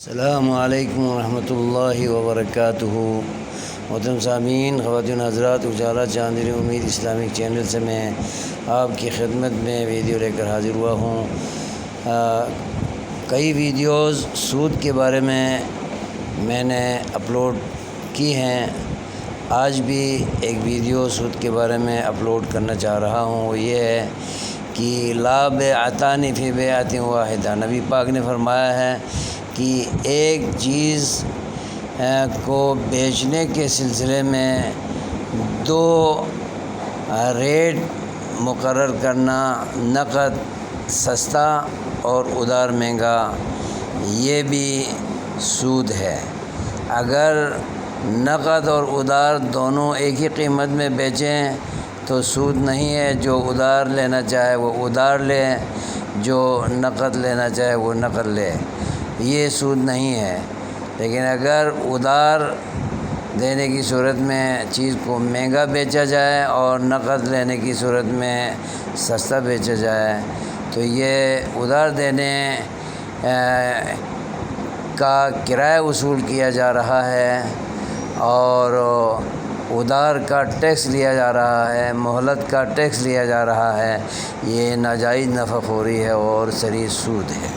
السلام علیکم ورحمۃ اللہ وبرکاتہ۔ محترم سامعین، خواتین حضرات، اجالا چاندنی امید اسلامک چینل سے میں آپ کی خدمت میں ویڈیو لے کر حاضر ہوا ہوں۔ کئی ویڈیوز سود کے بارے میں نے اپلوڈ کی ہیں۔ آج بھی ایک ویڈیو سود کے بارے میں اپلوڈ کرنا چاہ رہا ہوں۔ وہ یہ ہے کہ لا بیعتان فی بیعۃ واحدہ۔ نبی پاک نے فرمایا ہے کہ ایک چیز کو بیچنے کے سلسلے میں دو ریٹ مقرر کرنا، نقد سستا اور ادھار مہنگا، یہ بھی سود ہے۔ اگر نقد اور ادھار دونوں ایک ہی قیمت میں بیچیں تو سود نہیں ہے۔ جو ادھار لینا چاہے وہ ادھار لے، جو نقد لینا چاہے وہ نقد لے، یہ سود نہیں ہے۔ لیکن اگر ادھار دینے کی صورت میں چیز کو مہنگا بیچا جائے اور نقد لینے کی صورت میں سستا بیچا جائے تو یہ ادھار دینے کا کرایہ وصول کیا جا رہا ہے اور ادھار کا ٹیکس لیا جا رہا ہے، مہلت کا ٹیکس لیا جا رہا ہے۔ یہ ناجائز نفع خوری ہے اور صریح سود ہے۔